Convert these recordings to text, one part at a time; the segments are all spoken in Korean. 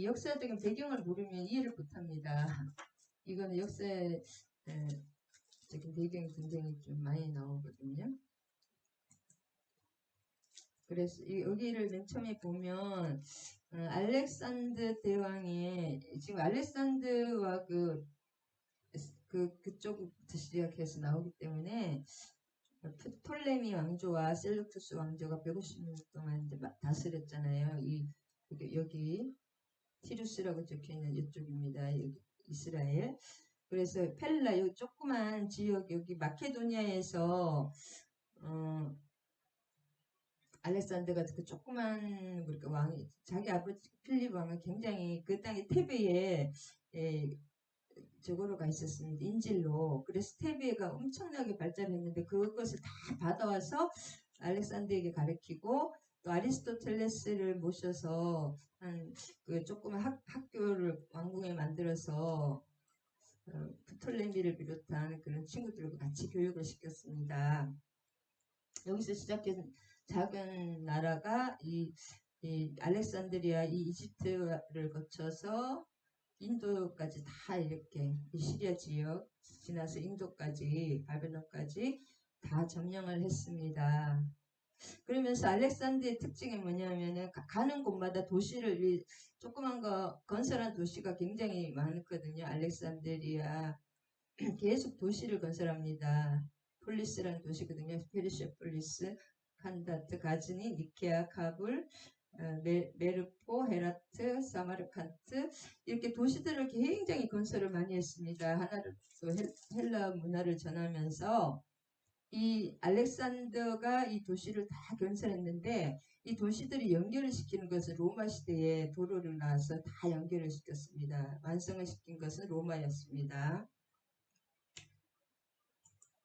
이 역사적인 배경을 모르면 이해를 못합니다. 이거는 역사적인 배경이 굉장히 좀 많이 나오거든요. 그래서 여기를 맨 처음에 보면 알렉산드 대왕의 지금 알렉산드와 그쪽부터 시작해서 나오기 때문에 프톨레미 왕조와 셀루쿠스 왕조가 150년 동안 이제 다스렸잖아요. 여기 티루스라고 적혀있는 이쪽입니다. 여기 이스라엘. 그래서 펠라 요 조그만 지역 여기 마케도니아에서 알렉산더가 그 조그만 그러니까 왕이 자기 아버지 필립 왕은 굉장히 그 땅에 테베에 저거로 가 있었습니다. 인질로. 그래서 테베가 엄청나게 발달했는데 그것을 다 받아와서 알렉산더에게 가르치고 또 아리스토텔레스를 모셔서 한 그 조그만 학교를 왕궁에 만들어서 프톨레미를 비롯한 그런 친구들과 같이 교육을 시켰습니다. 여기서 시작된 작은 나라가 이 알렉산드리아 이 이집트를 거쳐서 인도까지 다 이렇게 시리아 지역 지나서 인도까지 바벨론까지 다 점령을 했습니다. 그러면서 알렉산드의 특징이 뭐냐면은 가는 곳마다 도시를 조그만 거 건설한 도시가 굉장히 많거든요. 알렉산드리아 계속 도시를 건설합니다. 폴리스라는 도시거든요. 페르시아폴리스, 칸다트, 가즈니, 니케아, 카불, 메르포, 헤라트, 사마르칸트 이렇게 도시들을 굉장히 건설을 많이 했습니다. 하나를 또 헬라 문화를 전하면서 이 알렉산더가 이 도시를 다 건설했는데 이 도시들이 연결을 시키는 것은 로마 시대에 도로를 놔서 다 연결을 시켰습니다. 완성을 시킨 것은 로마였습니다.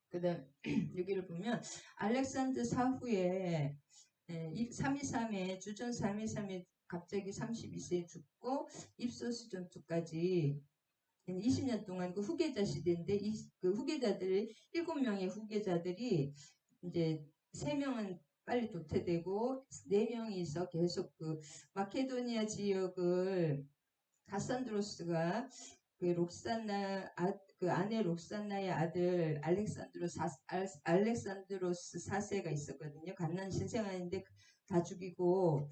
그 다음 여기를 보면 알렉산더 사후에 323에 주전 323에 갑자기 32세에 죽고 입소스 전투까지 20년 동안 그 후계자 시대인데 그 후계자들이 7명의 후계자들이 이제 3명은 빨리 도태되고 4명이서 계속 그 마케도니아 지역을 가산드로스가 그 록산나 그 아내 록산나의 아들 알렉산드로스 4세가 있었거든요. 갓난 신생아인데 다 죽이고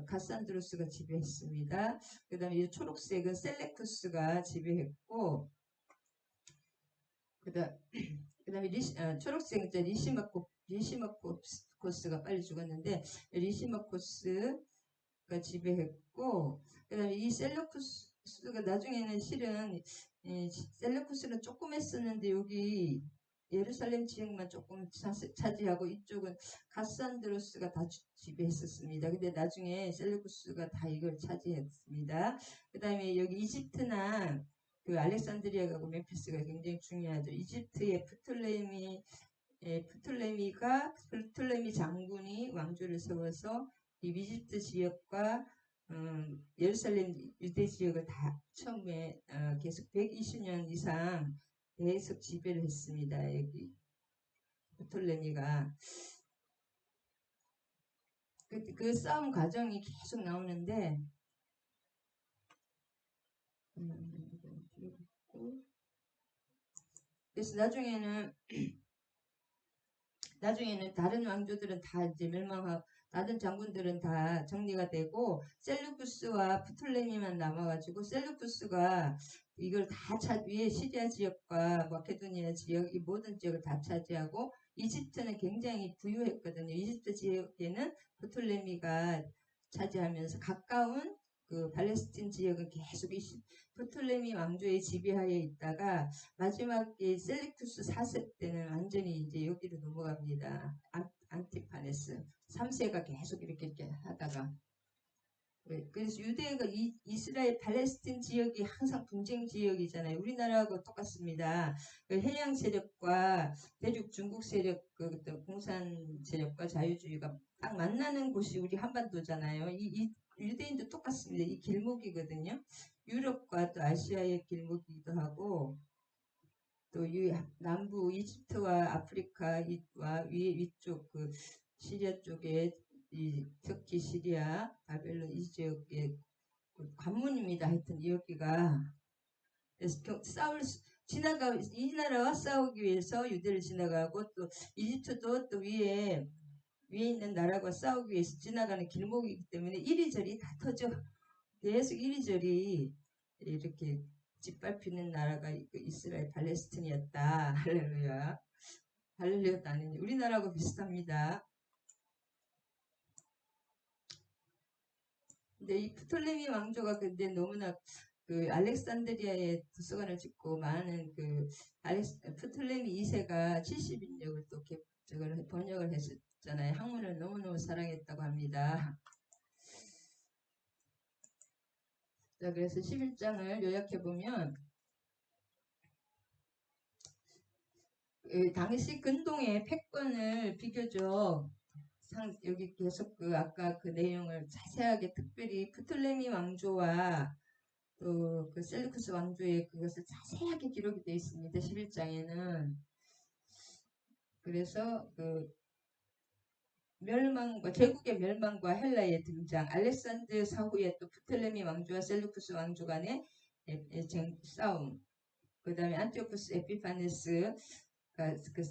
가산드로스가 지배했습니다. 그 다음에 이 초록색은 셀레쿠스가 지배했고 그 다음에 초록색은 리시마코스가 빨리 죽었는데 리시마코스가 지배했고 그 다음에 이 셀레쿠스가 나중에는 실은 셀레쿠스는 조금 했었는데 여기 예루살렘 지역만 조금 차지하고 이쪽은 가산드로스가 다 지배했었습니다. 근데 나중에 셀레쿠스가 다 이걸 차지했습니다. 그 다음에 여기 이집트나 그 알렉산드리아가 멤피스가 굉장히 중요하죠. 이집트의 프톨레미 장군이 왕조를 세워서 이 이집트 지역과 예루살렘 유대 지역을 다 처음에 계속 120년 이상 계속 지배를 했습니다. 여기 프톨레미가 그 싸움 과정이 계속 나오는데 그래서 나중에는 다른 왕조들은 다 이제 멸망하고 다른 장군들은 다 정리가 되고 셀루쿠스와 프톨레미만 남아가지고 셀루쿠스가 이걸 다 위에 시리아 지역과 마케도니아 지역 이 모든 지역을 다 차지하고 이집트는 굉장히 부유했거든요. 이집트 지역에는 프톨레미가 차지하면서 가까운 그 팔레스틴 지역은 계속 프톨레미 왕조의 지배하에 있다가 마지막에 셀리쿠스 4세 때는 완전히 이제 여기로 넘어갑니다. 안티파네스 3세가 계속 이렇게 하다가 그래서 유대가 이스라엘 팔레스틴 지역이 항상 분쟁 지역이잖아요. 우리나라하고 똑같습니다. 그 해양 세력과 대륙 중국 세력 그 공산 세력과 자유주의가 딱 만나는 곳이 우리 한반도잖아요. 이 유대인도 똑같습니다. 이 길목이거든요. 유럽과 또 아시아의 길목이기도 하고 또 남부 이집트와 아프리카와 위쪽 그 시리아 쪽에 이 터키, 시리아, 바벨론 이 지역에 관문입니다. 하여튼 여기가 그래서 이 나라와 싸우기 위해서 유대를 지나가고 또 이집트도 또 위에 있는 나라가 싸우기 위해서 지나가는 길목이기 때문에 이리저리 다 터져 계속 이리저리 이렇게 짓밟히는 나라가 이스라엘 팔레스틴이었다. 할렐루야. 할렐루야도 아니니 우리나라하고 비슷합니다. 근데 이 프톨레미 왕조가 근데 너무나 그 알렉산드리아에 도서관을 짓고 많은 그 프톨레미 2세가 70인력을 또 저걸 번역을 했었잖아요. 학문을 너무너무 사랑했다고 합니다. 자, 그래서 11장을 요약해 보면 당시 근동의 패권을 비교적 여기 계속 아까 그 내용을 자세하게 특별히 프톨레미 왕조와 또 그 셀루쿠스 왕조의 그것을 자세하게 기록이 되어 있습니다. 11장에는. 그래서 그 제국의 멸망과 헬라의 등장, 알렉산드 사후에 또 프톨레미 왕조와 셀루쿠스 왕조 간의 싸움, 그 다음에 안티오쿠스 에피파네스가 그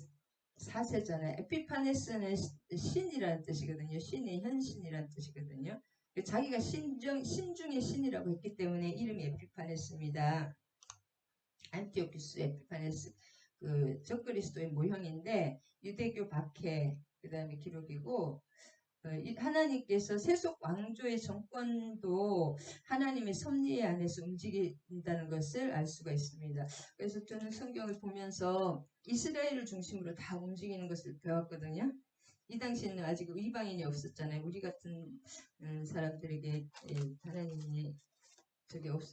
4세잖아요. 에피파네스는 신이라는 뜻이거든요. 신의 현신이라는 뜻이거든요. 자기가 신중의 신이라고 했기 때문에 이름이 에피파네스입니다. 안티오쿠스 에피파네스 그 적그리스도의 모형인데 유대교 박해 그 다음에 기록이고 하나님께서 세속 왕조의 정권도 하나님의 섭리 안에서 움직인다는 것을 알 수가 있습니다. 그래서 저는 성경을 보면서 이스라엘을 중심으로 다 움직이는 것을 배웠거든요. 이 당시에는 아직 이방인이 없었잖아요. 우리 같은 사람들에게 하나님이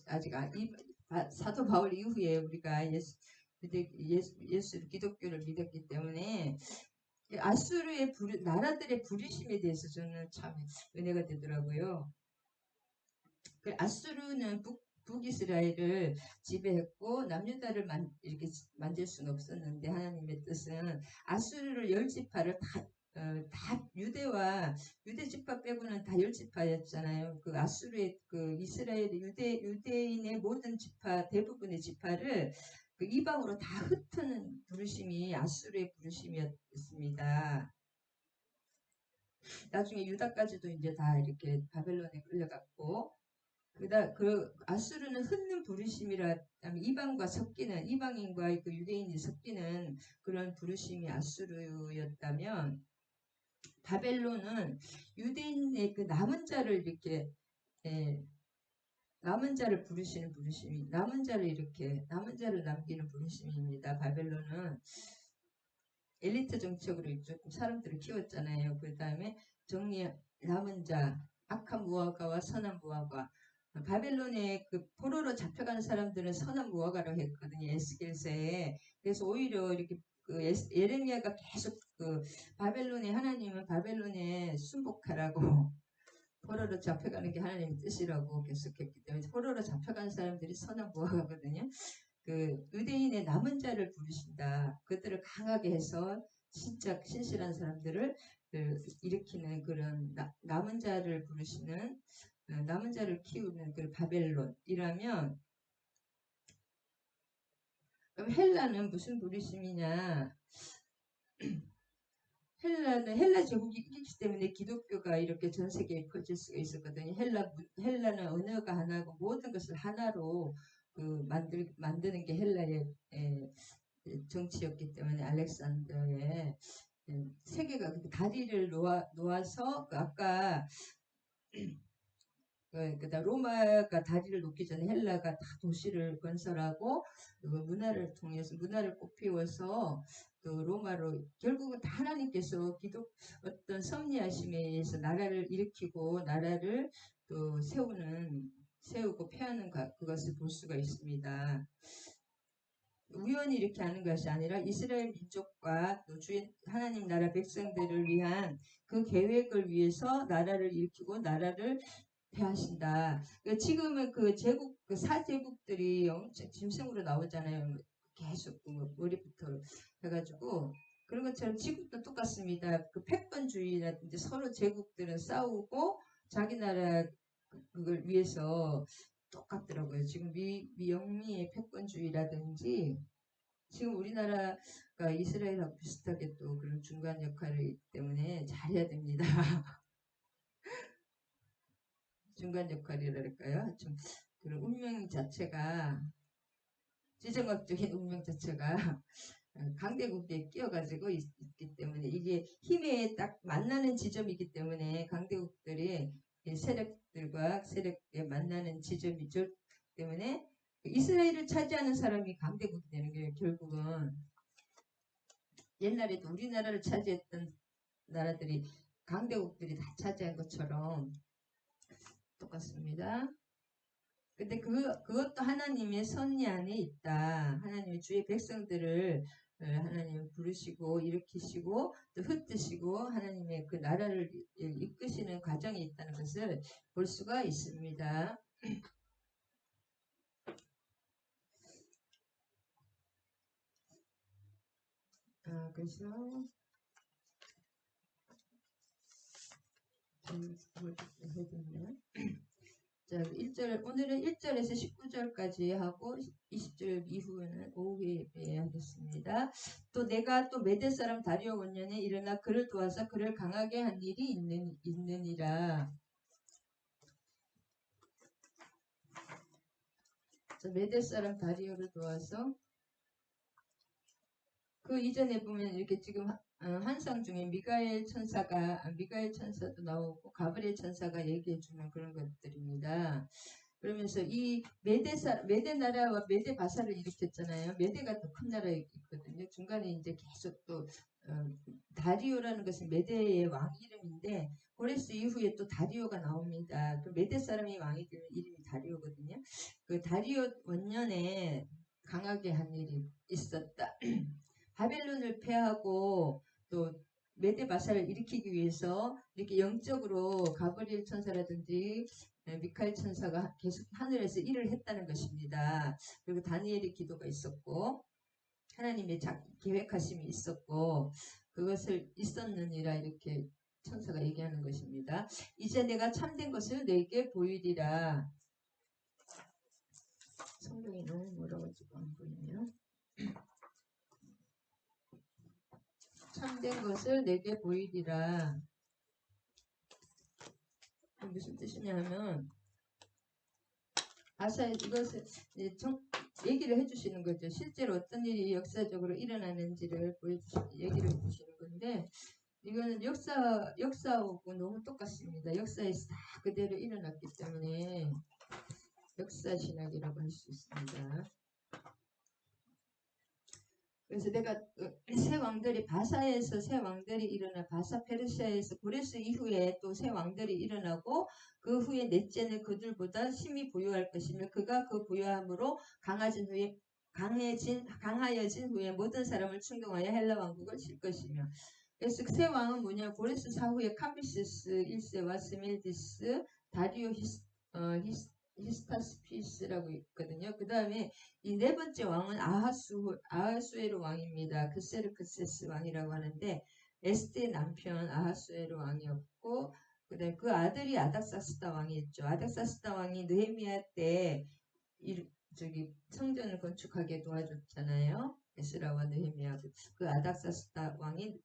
아직 사도 바울 이후에 우리가 예수 기독교를 믿었기 때문에 아수르의 나라들의 부르심에 대해서 저는 참 은혜가 되더라고요. 아수르는 북이스라엘을 지배했고 남유다를 이렇게 만들 수는 없었는데 하나님의 뜻은 아수르를 10지파를 다 유대 지파 빼고는 다 10지파였잖아요. 그 아수르의 그 이스라엘 유대인의 모든 지파 대부분의 지파를 그 이방으로 다 흩트는 부르심이 아수르의 부르심이었습니다. 나중에 유다까지도 이제 다 이렇게 바벨론에 끌려갔고 그 아수르는 흩는 부르심이라 이방과 섞이는 이방인과 그 유대인이 섞이는 그런 부르심이 아수르였다면 바벨론은 유대인의 그 남은 자를 이렇게 남은 자를 부르시는 부르심이 남은 자를 남기는 부르심입니다. 바벨론은 엘리트 정책으로 조금 사람들을 키웠잖아요. 그 다음에 남은 자 악한 무화과와 선한 무화과 바벨론에 그 포로로 잡혀가는 사람들은 선한 무화과라고 했거든요. 에스겔서에. 그래서 오히려 이렇게 예레미야가 계속 하나님은 바벨론에 순복하라고 포로로 잡혀가는 게 하나님의 뜻이라고 계속했기 때문에 포로로 잡혀간 사람들이 선한 무화과거든요. 그 유대인의 남은 자를 부르신다. 그들을 강하게 해서 진짜 신실한 사람들을 일으키는 그런 남은 자를 부르시는 남은 자를 키우는 그 바벨론이라면 그럼 헬라는 무슨 부르심이냐? 헬라 제국이 이기기 때문에 기독교가 이렇게 전 세계에 퍼질 수가 있었거든요. 헬라는 언어가 하나고 모든 것을 하나로 만드는 게 헬라의 정치였기 때문에 알렉산더의 세계가 다리를 놓아서 아까 그다음 로마가 다리를 놓기 전에 헬라가 다 도시를 건설하고 문화를 통해서 문화를 꽃피워서 또 로마로 결국은 다 하나님께서 어떤 섭리하심에 의해서 나라를 일으키고 나라를 또 세우고 폐하는 그것을 볼 수가 있습니다. 우연히 이렇게 하는 것이 아니라 이스라엘 민족과 또 하나님 나라 백성들을 위한 그 계획을 위해서 나라를 일으키고 나라를 대하신다. 지금은 그 사제국들이 엄청 짐승으로 나오잖아요. 계속 머리부터 해가지고 그런 것처럼 지금도 똑같습니다. 그 패권주의라든지 서로 제국들은 싸우고 자기 나라 그걸 위해서 똑같더라고요. 지금 영미의 패권주의라든지 지금 우리나라가 이스라엘하고 비슷하게 또 그런 중간 역할이기 때문에 잘해야 됩니다. 중간 역할이랄까요? 좀 그런 운명 자체가 지정학적인 운명 자체가 강대국에 끼어가지고 있기 때문에 이게 힘에 딱 만나는 지점이기 때문에 강대국들이 세력들과 세력에 만나는 지점이죠. 때문에 이스라엘을 차지하는 사람이 강대국이 되는 게 결국은 옛날에도 우리나라를 차지했던 나라들이 강대국들이 다 차지한 것처럼 똑같습니다. 근데 그것도 하나님의 섭리 안에 있다. 하나님의 주의 백성들을 하나님 부르시고 일으키시고 또 흩으시고 하나님의 그 나라를 이끄시는 과정에 있다는 것을 볼 수가 있습니다. 그래서 자, 1절, 오늘은 1절에서 19절까지 하고 20절 이후에는 오후에 하겠습니다. 또 내가 또 메대 사람 다리오 원년에 일어나 그를 도와서 그를 강하게 한 일이 있느니라. 자, 메대 사람 다리오를 도와서 그 이전에 보면 이렇게 지금 한상 중에 미가엘 천사도 나오고 가브리엘 천사가 얘기해주는 그런 것들입니다. 그러면서 이 메대 나라와 메대 바사를 일으켰잖아요. 메대가 더 큰 나라였거든요. 중간에 이제 계속 또 다리오라는 것은 메대의 왕 이름인데 고레스 이후에 또 다리오가 나옵니다. 그 메대 사람이 왕이 되는 이름이 다리오거든요. 그 다리오 원년에 강하게 한 일이 있었다. 바벨론을 패하고 또 메데바사를 일으키기 위해서 이렇게 영적으로 가브리엘 천사라든지 미카엘 천사가 계속 하늘에서 일을 했다는 것입니다. 그리고 다니엘의 기도가 있었고 하나님의 계획하심이 있었고 그것을 있었느니라 이렇게 천사가 얘기하는 것입니다. 이제 내가 참된 것을 내게 보이리라. 성경이 너무 멀어가지고 안 보이네요. 참된 것을 내게 보이리라. 무슨 뜻이냐 하면 이것을 얘기를 해주시는 거죠. 실제로 어떤 일이 역사적으로 일어나는지를 얘기를 해주시는 건데 이거는 역사하고 너무 똑같습니다. 역사에서 다 그대로 일어났기 때문에 역사 신학이라고 할 수 있습니다. 그래서 내가 새 왕들이 바사에서 새 왕들이 일어나 바사 페르시아에서 고레스 이후에 또 새 왕들이 일어나고 그 후에 넷째는 그들보다 심히 부유할 것이며 그가 그 부유함으로 강하여진 후에 모든 사람을 충동하여 헬라 왕국을 칠 것이며 그래서 새 왕은 뭐냐 고레스 사후에 카비시스 1세와 스밀디스 다리오 히스타스피스라고 있거든요. 그 다음에 이 네 번째 왕은 아하수에로 왕입니다. 그세르크세스 왕이라고 하는데 에스테의 남편 아하수에로 왕이었고 그다음에 그 아들이 아닥사스다 왕이었죠. 아닥사스다 왕이 느헤미야 때 성전을 건축하게 도와줬잖아요. 에스라와 느헤미야 그 아닥사스다 왕이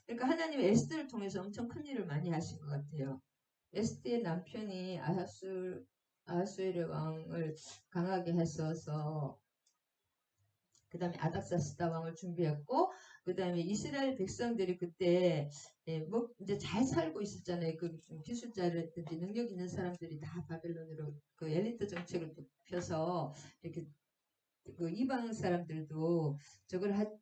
그러니까 하나님은 에스더를 통해서 엄청 큰 일을 많이 하신 것 같아요. 에스더의 남편이 아하수에르 왕을 강하게 했어서 그 다음에 아닥사스다 왕을 준비했고 그 다음에 이스라엘 백성들이 그때 뭐 이제 잘 살고 있었잖아요. 그 기술자라든지 능력 있는 사람들이 다 바벨론으로 그 엘리트 정책을 펴서 이렇게 그 이방 사람들도 저걸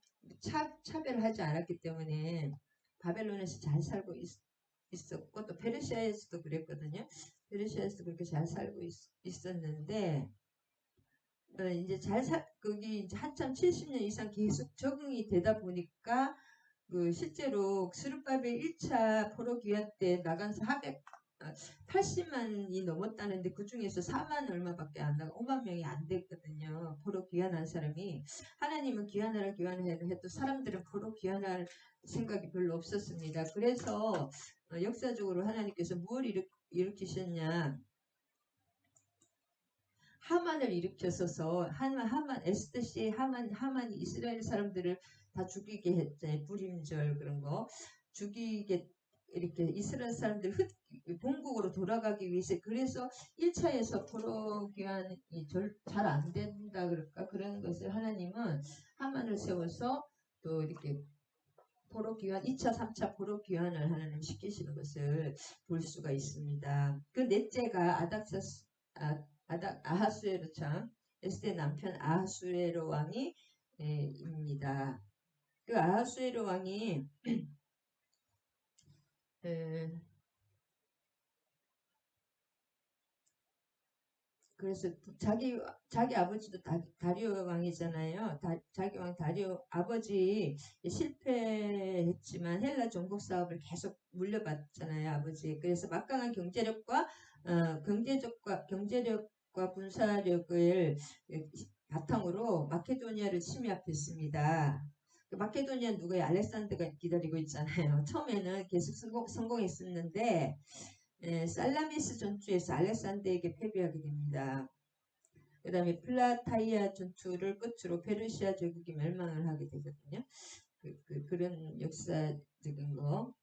차별하지 않았기 때문에 바벨론에서 잘 살고 있었고 또 페르시아에서도 그랬거든요. 페르시아에서도 그렇게 잘 살고 있었는데 이제 거기 이제 한참 70년 이상 계속 적응이 되다 보니까 그 실제로 스룹바벨 1차 포로 귀환 때 나간 480만이 넘었다는데 그 중에서 4만 얼마밖에 안 나가 5만 명이 안 됐거든요. 포로 귀환한 사람이 하나님은 귀환하라 해도 사람들은 포로 귀환할 생각이 별로 없었습니다. 그래서 역사적으로 하나님께서 무엇을 일으키셨냐 하만을 일으켰어서 하만 에스더시의 하만이 이스라엘 사람들을 다 죽이게 했잖아요. 불임절 그런 거 죽이게 이렇게 이스라엘 사람들 본국으로 돌아가기 위해서 그래서 1차에서 포로 귀환이 잘 안 된다 그럴까 그런 것을 하나님은 하만을 세워서 또 이렇게 포로 귀환 2차 3차 포로 귀환을 하나님 시키시는 것을 볼 수가 있습니다. 그 넷째가 아하수에로 참 에스대 남편 아하수에로 왕이 입니다. 그 아하수에로 왕이 그래서 자기 아버지도 다리오 왕이잖아요. 자기 왕 다리오 아버지 실패했지만 헬라 종국 사업을 계속 물려받잖아요. 아버지. 그래서 막강한 경제력과 군사력을 바탕으로 마케도니아를 침략했습니다. 마케도니아 누구예요? 알렉산더가 기다리고 있잖아요. 처음에는 계속 성공했었는데 살라미스 전투에서 알렉산더에게 패배하게 됩니다. 그 다음에 플라타이아 전투를 끝으로 페르시아 제국이 멸망을 하게 되거든요. 그런 역사적인 거.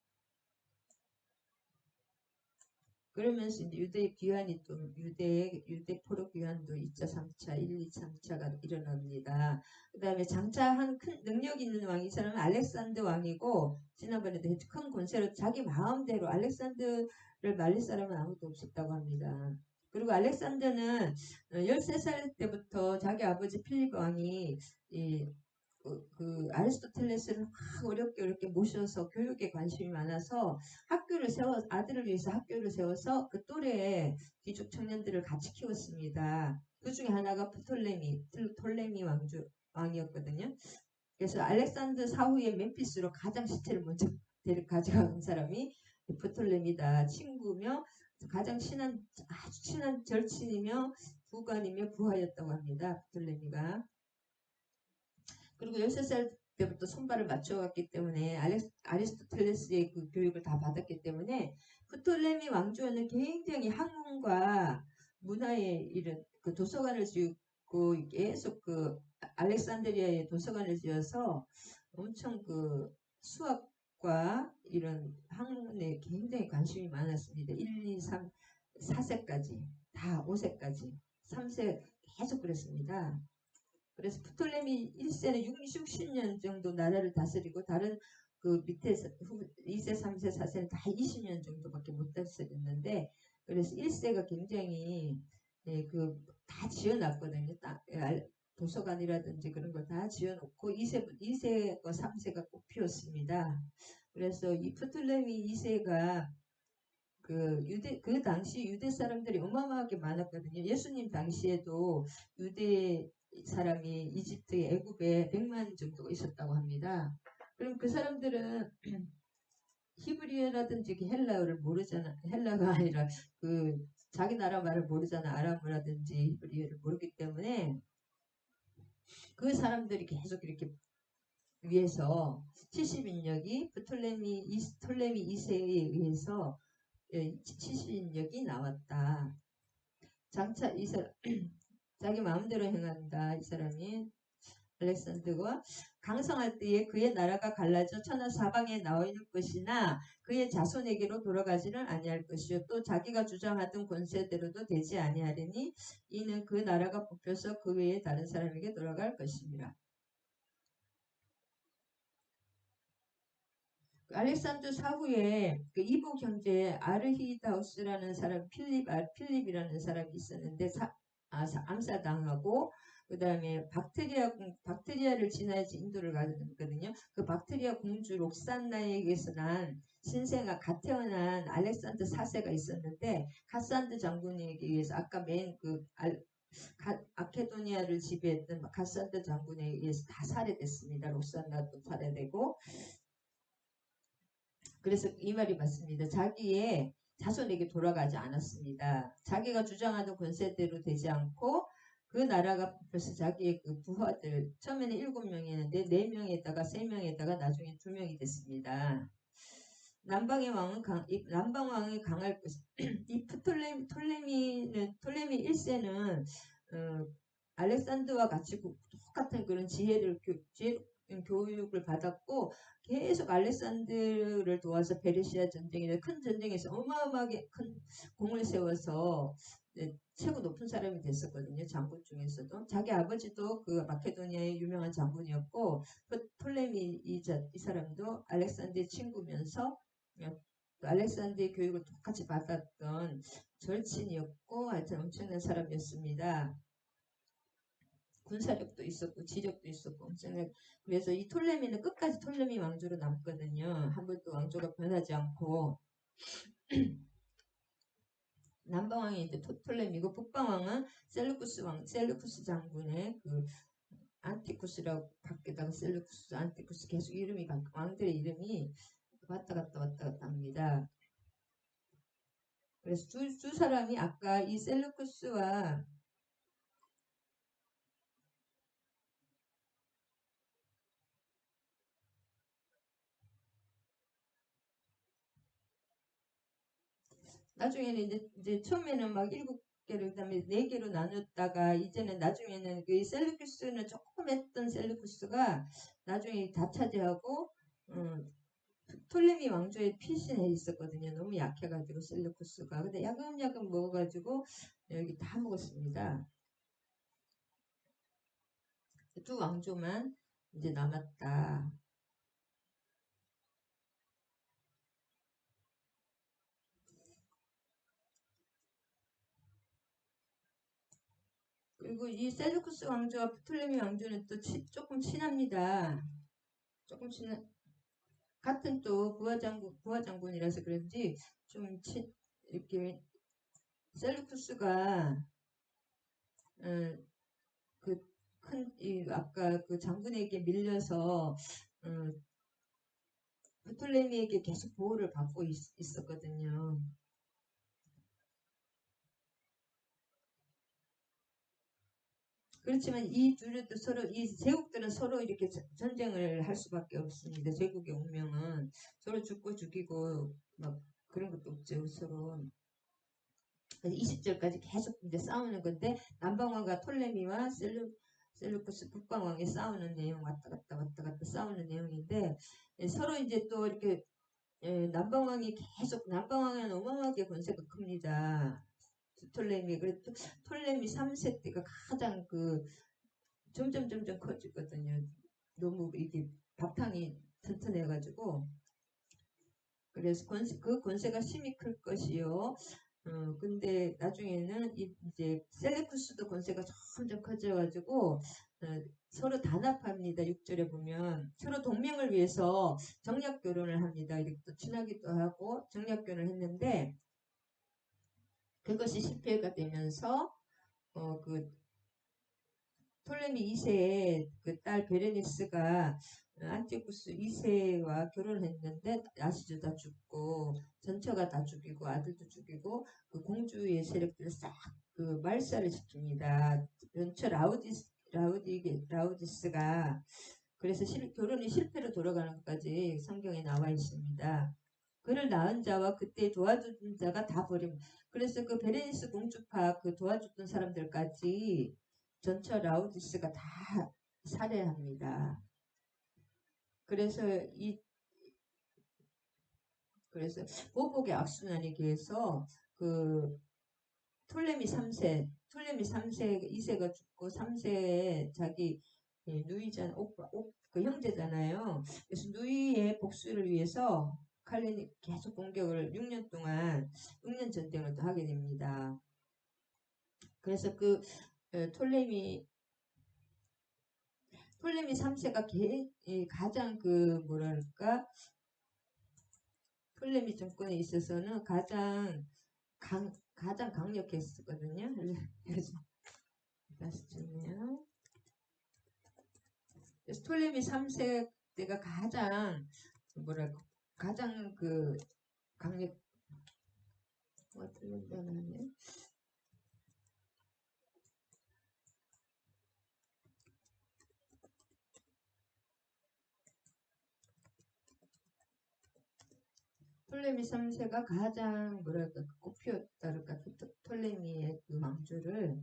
그러면서 이제 유대 귀환이 또 유대 포로 귀환도 2차, 3차, 1, 2, 3차가 일어납니다. 그 다음에 장차 한 큰 능력 있는 왕이 이 사람은 알렉산더 왕이고 지난번에도 큰 권세로 자기 마음대로 알렉산더를 말릴 사람은 아무도 없었다고 합니다. 그리고 알렉산더는 13살 때부터 자기 아버지 필립 왕이 아리스토텔레스를 막 어렵게 모셔서 교육에 관심이 많아서 아들을 위해서 학교를 세워서 그 또래의 귀족 청년들을 같이 키웠습니다. 그 중에 하나가 톨레미 왕이었거든요. 그래서 알렉산더 사후에 멤피스로 가장 시체를 먼저 가져간 사람이 프톨레미다. 친구며 가장 아주 친한 절친이며 부관이며 부하였다고 합니다. 프톨레미가. 그리고 13살 때부터 손발을 맞춰갔기 때문에 아리스토텔레스의 그 교육을 다 받았기 때문에 프톨레미 왕조는 굉장히 학문과 문화에 이런 그 도서관을 지었고 계속 그 알렉산드리아에 도서관을 지어서 엄청 그 수학과 이런 학문에 굉장히 관심이 많았습니다. 1, 2, 3, 4세까지 다 5세까지 3세 계속 그랬습니다. 그래서 프톨레미 1세는 60년 정도 나라를 다스리고 다른 그 밑에 2세, 3세, 4세는 다 20년 정도밖에 못 다스렸는데 그래서 1세가 굉장히 다 지어놨거든요. 도서관이라든지 그런 거 다 지어놓고 2세와 3세가 꼭 피웠습니다. 그래서 이 프톨레미 2세가 그 당시 유대 사람들이 어마어마하게 많았거든요. 예수님 당시에도 유대 사람이 이집트의 애굽에 100만 정도가 있었다고 합니다. 그럼 그 사람들은 히브리어라든지 헬라어를 모르잖아. 헬라가 아니라 자기 나라 말을 모르잖아. 아람어라든지 히브리어를 모르기 때문에 그 사람들이 계속 이렇게 위해서 70인력이 프톨레미 2세에 의해서 70인력이 나왔다. 장차 이 사람 자기 마음대로 행한다. 이 사람이 알렉산더가 강성할 때에 그의 나라가 갈라져 천하 사방에 나와 있는 것이나 그의 자손에게로 돌아가지는 아니할 것이요 또 자기가 주장하던 권세대로도 되지 아니하리니 이는 그 나라가 뽑혀서 그 외에 다른 사람에게 돌아갈 것입니다. 알렉산더 사후에 그 이복 형제 아르히다우스라는 사람 필립이라는 사람이 있었는데 암살당하고 그 다음에 박테리아를 지나야지 인도를 가거든요. 그 박테리아 공주 록산나에게서 난 신생아 갓 태어난 알렉산더 4세가 있었는데 카산드 장군에게 의해서 아까 아케도니아를 지배했던 카산드 장군에 의해서 다 살해됐습니다. 록산나도 살해되고 그래서 이 말이 맞습니다. 자기의 자손에게 돌아가지 않았습니다. 자기가 주장하는 권세대로 되지 않고 그 나라가 벌써 자기의 그 부하들 처음에는 7명이었는데 4명에다가 3명에다가 나중에 2명이 됐습니다. 남방 왕이 강할 것. 이 톨레미 1세는 알렉산더와 같이 똑같은 그런 지혜 교육을 받았고 계속 알렉산드를 도와서 페르시아 전쟁이나 큰 전쟁에서 어마어마하게 큰 공을 세워서 최고 높은 사람이 됐었거든요. 장군 중에서도 자기 아버지도 그 마케도니아의 유명한 장군이었고 톨레미 이 사람도 알렉산드의 친구면서 알렉산드의 교육을 똑같이 받았던 절친이었고 하여튼 엄청난 사람이었습니다. 군사력도 있었고 지력도 있었고 엄청나게 그래서 이 톨레미는 끝까지 톨레미 왕조로 남거든요. 한 번도 왕조가 변하지 않고 남방왕이 이제 톨레미고 북방왕은 셀루쿠스 장군의 그 안티쿠스라고 밖에다가 셀루쿠스 안티쿠스 계속 이름이 왕들의 이름이 왔다 갔다 합니다. 그래서 두 사람이 아까 이 셀루쿠스와 나중에는 이제 처음에는 막 7개로 그다음에 4개로 나눴다가 이제는 나중에는 그 셀루쿠스는 조금 했던 셀루쿠스가 나중에 다 차지하고 톨레미 왕조의 피신해 있었거든요. 너무 약해가지고 셀루쿠스가 근데 야금야금 먹어가지고 여기 다 먹었습니다. 두 왕조만 이제 남았다. 그리고 이 셀루쿠스 왕조와 프톨레미 왕조는 또 조금 친합니다. 조금 같은 또 부하장군이라서 그런지 좀 이렇게 셀루쿠스가 아까 그 장군에게 밀려서 프톨레미에게 계속 보호를 받고 있었거든요. 그렇지만 이 둘도 서로 이 제국들은 서로 이렇게 전쟁을 할 수밖에 없습니다. 제국의 운명은 서로 죽고 죽이고 막 그런 것도 없죠. 서로 20절까지 계속 이제 싸우는 건데 남방왕과 톨레미와 셀루쿠스 북방왕이 싸우는 내용 왔다 갔다 싸우는 내용인데 서로 이제 또 이렇게 남방왕이 계속 남방왕은 어마어마하게 권세가 큽니다. 톨레미 그래도 톨레미 3세 때가 가장 그 점점 커지거든요. 너무 이게 바탕이 튼튼해가지고 그래서 그 권세가 심히 클 것이요. 근데 나중에는 이제 셀레쿠스도 권세가 점점 커져가지고 서로 단합합니다. 6절에 보면 서로 동맹을 위해서 정략 결혼을 합니다. 이렇게 또 친하기도 하고 정략 결혼을 했는데 그것이 실패가 되면서 그 톨레미 2세의 그 딸 베레니스가 안티오쿠스 2세와 결혼을 했는데 아시죠? 다 죽고 전처가 다 죽이고 아들도 죽이고 그 공주의 세력들을 싹 그 말살을 시킵니다. 전처 라우디스가 그래서 결혼이 실패로 돌아가는 것까지 성경에 나와 있습니다. 그를 낳은 자와 그때 도와준 자가 다 버림. 그래서 그 베레니스 공주파 그 도와줬던 사람들까지 전처 라우디스가 다 살해합니다. 그래서 그래서 보복의 악순환에 의해서 그 톨레미 3세 2세가 죽고 3세에 자기 누이잖아 그 형제잖아요. 그래서 누이의 복수를 위해서 칼렌이 계속 공격을 6년 동안 6년 전쟁을 또 하게 됩니다. 그래서 그 톨레미 3세가 가장 그 뭐랄까 톨레미 정권에 있어서는 가장 강력했었거든요. 그래서 말씀드리네요. 그래서 톨레미 3세 때가 가장 뭐랄까 가장 그 강력 틀린다네. 톨레미 3세가 가장 뭐랄까 꽃피웠다 그럴까 톨레미의 그 왕조를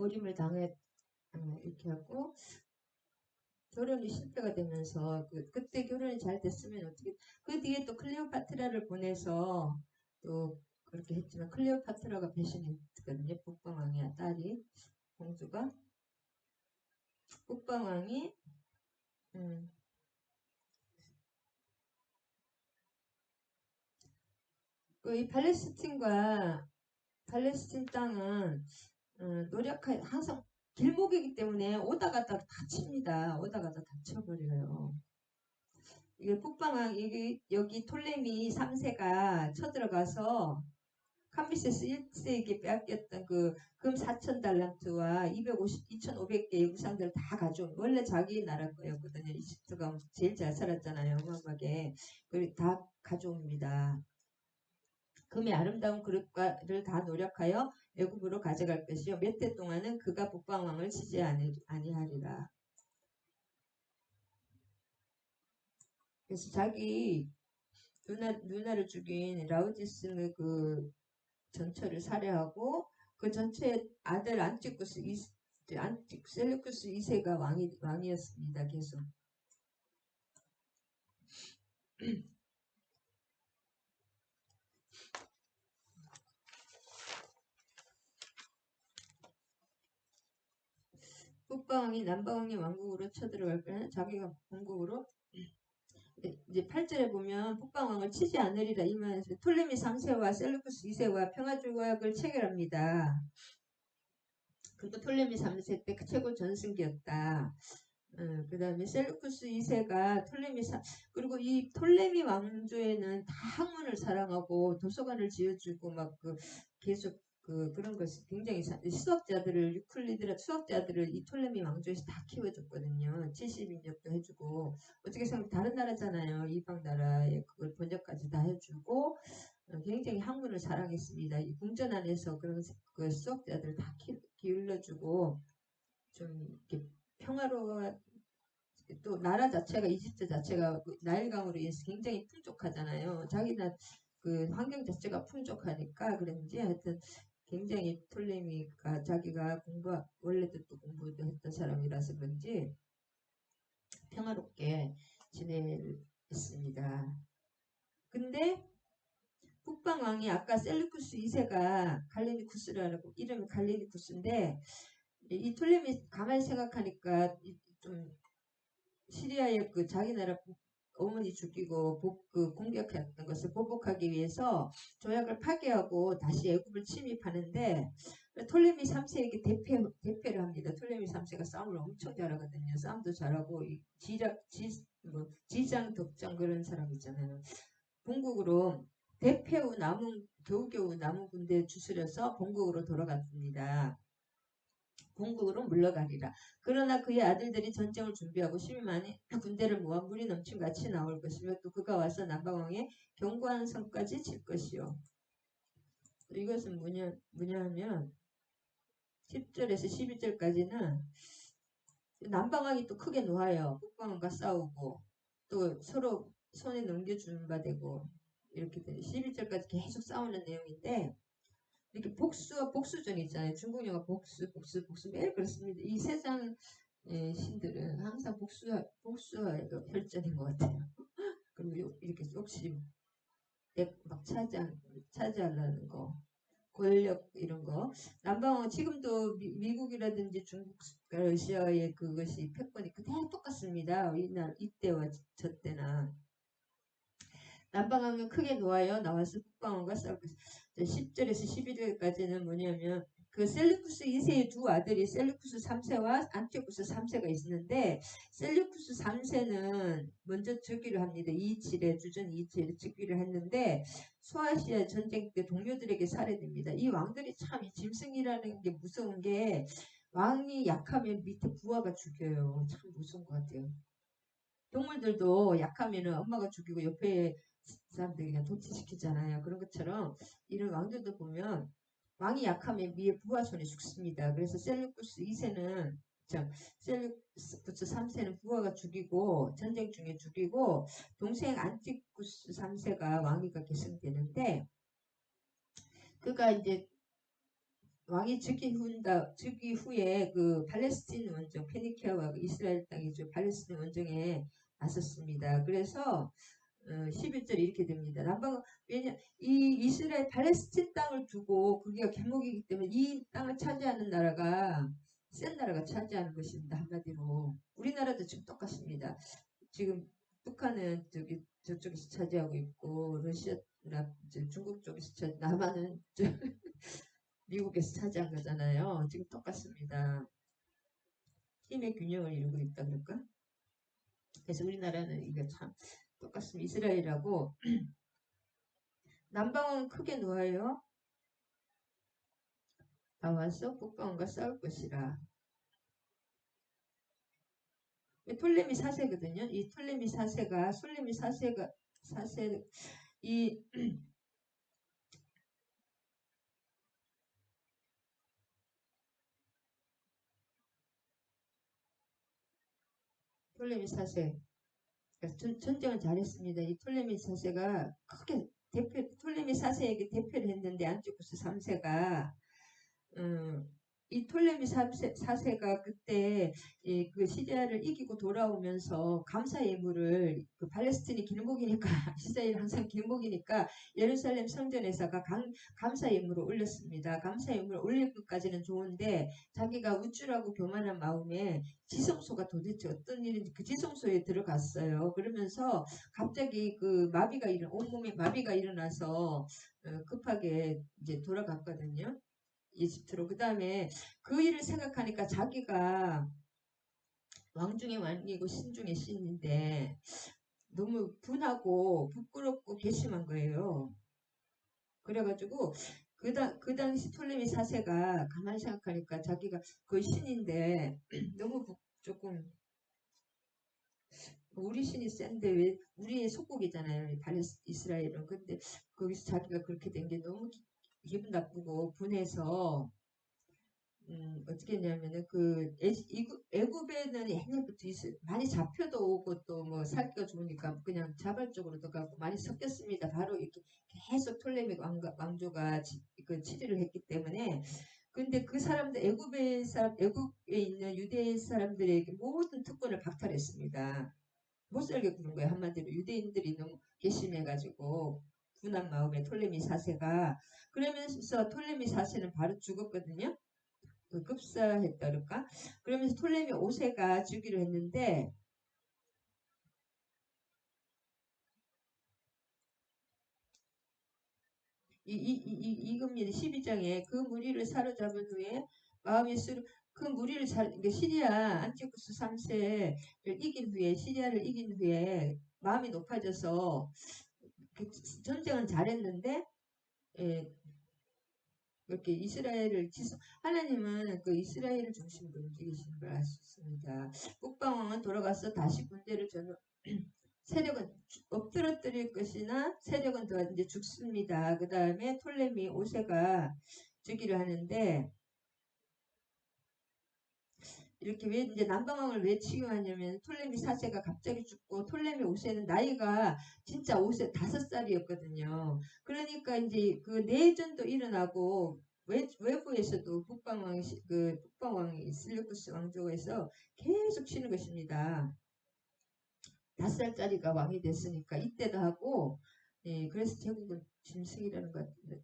고림을 당해 이렇게 하고 결혼이 실패가 되면서 그때 결혼이 잘 됐으면 어떻게 그 뒤에 또 클레오파트라를 보내서 또 그렇게 했지만 클레오파트라가 배신했거든요. 북방왕의 딸이 공주가 북방왕이 이 팔레스틴 땅은 항상 길목이기 때문에 오다 가다 다칩니다. 오다 가다 다쳐버려요. 이게 북방왕 여기 톨레미 3세가 쳐들어가서 캄비세스 1세에게 빼앗겼던 그 금 4,000달란트와 2,500개의 우상들을 다 가져온 원래 자기 나라 거였거든요. 이집트가 제일 잘 살았잖아요. 어마어마하게. 그걸 다 가져옵니다. 금의 아름다운 그릇과를 다 노력하여 애굽으로 가져갈 것이요 몇 해 동안은 그가 북방왕을 치지 아니하리라. 그래서 자기 누나를 죽인 라우디스의 그 전처를 살해하고 그 전처의 아들 셀루쿠스 2세가 왕이었습니다. 계속. 북방왕이 남방왕의 왕국으로 쳐들어갈 거는 자기가 본국으로 이제 8절에 보면 북방왕을 치지 않으리라 이 말에서 톨레미 3세와 셀루쿠스 2세와 평화조약을 체결합니다. 그리고 톨레미 3세 때 최고 전승기였다. 그 다음에 셀루쿠스 2세가 그리고 이 톨레미 왕조에는 다 학문을 사랑하고 도서관을 지어주고 막 계속 그런 것이 굉장히 수학자들을 이 톨레미 왕조에서 다 키워줬거든요. 70인역도 해주고 어떻게 생각 다른 나라잖아요. 이방 나라에 그걸 번역까지 다 해주고 굉장히 학문을 사랑했습니다. 이 궁전 안에서 그런 그 수학자들 다 기울여주고 좀 이렇게 평화로워 또 나라 자체가 이집트 자체가 나일강으로 인해서 굉장히 풍족하잖아요. 자기나 그 환경 자체가 풍족하니까 그런지 하여튼 굉장히 톨레미가 자기가 원래도 또 공부도 했던 사람이라서 그런지 평화롭게 지냈습니다. 근데 북방왕이 아까 셀루쿠스 2세가 갈레니쿠스라고 이름이 갈레니쿠스인데 이 톨레미 가만히 생각하니까 좀 시리아의 그 자기 나라 어머니 죽이고 공격했던 것을 보복하기 위해서 조약을 파기하고 다시 애굽을 침입하는데 톨레미 3세에게 대패를 합니다. 톨레미 3세가 싸움을 엄청 잘하거든요. 싸움도 잘하고 지장 덕장 그런 사람 있잖아요. 본국으로 대패 후 겨우겨우 남은 군대에 추스려서 본국으로 돌아갔습니다. 본국으로 물러가리라. 그러나 그의 아들들이 전쟁을 준비하고 심히 많이 군대를 모아 물이 넘침같이 나올 것이며 또 그가 와서 남방왕의 견고한 성까지 칠 것이요. 이것은 뭐냐 하면 10절에서 12절까지는 남방왕이 또 크게 놓아요. 북방왕과 싸우고 또 서로 손에 넘겨주는 바 되고 이렇게 11절까지 계속 싸우는 내용인데 이렇게 복수전 있잖아요. 중국 영화 복수 매일 그렇습니다. 이 세상 신들은 항상 복수와 혈전인 것 같아요. 그리고 이렇게 욕심, 막 차지하려는 거, 권력 이런 거. 남방은 지금도 미국이라든지 중국, 러시아의 그것이 패권이 그대로 똑같습니다. 이때와 저 때나. 남방왕은 크게 놓아요. 나와서 북방왕과 싸우고 있어요. 10절에서 11절까지는 뭐냐면 그 셀루쿠스 2세의 두 아들이 셀루쿠스 3세와 안티오쿠스 3세가 있었는데 셀루쿠스 3세는 먼저 즉위를 합니다. 주전 227에 즉위를 했는데 소아시아 전쟁 때 동료들에게 살해됩니다. 이 왕들이 참 짐승이라는 게 무서운 게 왕이 약하면 밑에 부하가 죽여요. 참 무서운 것 같아요. 동물들도 약하면은 엄마가 죽이고 옆에 사람들이 그냥 도치시키잖아요. 그런 것처럼 이런 왕들도 보면 왕이 약하면 위에 부하 손에 죽습니다. 그래서 셀루쿠스 2세는 셀루쿠스 3세는 부하가 죽이고 전쟁 중에 죽이고 동생 안티쿠스 3세가 왕위가 계승되는데 그가 이제 왕이 즉위 후에 그 팔레스틴 원정 페니키아와 그 이스라엘 땅이죠. 팔레스틴 원정에 나섰습니다. 그래서 11절에 이렇게 됩니다. 왜냐 이 이스라엘 팔레스틴 땅을 두고 그게 개목이기 때문에 이 땅을 차지하는 나라가 센 나라가 차지하는 것입니다. 한마디로 우리나라도 지금 똑같습니다. 지금 북한은 저쪽에서 차지하고 있고 러시아나 중국 쪽에서 남한은 미국에서 차지한 거잖아요. 지금 똑같습니다. 힘의 균형을 이루고 있다 그럴까? 그래서 우리나라는 이게 참 똑같습니다. 이스라엘하고 남방은 크게 놓아요. 나와서 북방과 싸울 것이라. 톨레미 4세거든요. 이 톨레미 4세가 이 톨레미 4세 전쟁을 잘했습니다. 이 톨레미 4세가 크게 톨레미 4세에게 대표를 했는데 안티오쿠스 3세가 이 톨레미 4세가 그때 그 시리아를 이기고 돌아오면서 감사 예물을 그 팔레스틴이 길목이니까 이스라엘 항상 길목이니까 예루살렘 성전에서가 감사 예물을 올렸습니다. 감사 예물을 올릴 것까지는 좋은데 자기가 우쭐하고 교만한 마음에 지성소가 도대체 어떤 일인지 그 지성소에 들어갔어요. 그러면서 갑자기 그 온몸에 마비가 일어나서 급하게 이제 돌아갔거든요. 이집트로. 그 다음에 그 일을 생각하니까 자기가 왕 중의 왕이고 신 중의 신인데 너무 분하고 부끄럽고 괘씸한 거예요. 그래가지고 그 당시 톨레미 4세가 가만히 생각하니까 자기가 그 신인데 너무 조금 우리 신이 센데 왜 우리의 속국이잖아요. 이스라엘은. 근데 거기서 자기가 그렇게 된 게 너무 기분 나쁘고 분해서 어떻게 했냐면은 애굽에는 옛날부터 많이 잡혀도 오고 또 뭐 살기가 좋으니까 그냥 자발적으로 들어가고 많이 섞였습니다. 바로 이렇게 계속 톨레미 왕조가 그 치리를 했기 때문에 근데 그 사람들 애굽에 있는 유대 사람들에게 모든 특권을 박탈했습니다. 못 살게 구는 거예요. 한마디로 유대인들이 너무 괘씸해가지고 분한 마음에 톨레미 4세가 그러면서 톨레미 4세는 바로 죽었거든요. 그 급사했다 그럴까? 그러면서 톨레미 5세가 주기로 했는데 이금리 12장에 그 무리를 사로잡은 후에 마음이 그 무리를 시리아 안티오쿠스 3세를 이긴 후에 시리아를 이긴 후에 마음이 높아져서 그 전쟁은 잘했는데 예, 이렇게 하나님은 그 이스라엘을 중심으로 움직이시는 걸 알 수 있습니다. 북방왕은 돌아가서 다시 군대를 세력은 엎드러뜨릴 것이나 세력은 더 이제 죽습니다. 그 다음에 톨레미 5세가 즉위를 하는데 이렇게 왜 이제 남방왕을 왜 치유하냐면 톨레미 4세가 갑자기 죽고 톨레미 5세는 나이가 진짜 5세 5살이었거든요. 그러니까 이제 그 내전도 일어나고 외부에서도 북방왕이 슬루쿠스 왕조에서 계속 치는 것입니다. 5살짜리가 왕이 됐으니까 이때도 하고 그래서 제국은 짐승이라는 것 같은데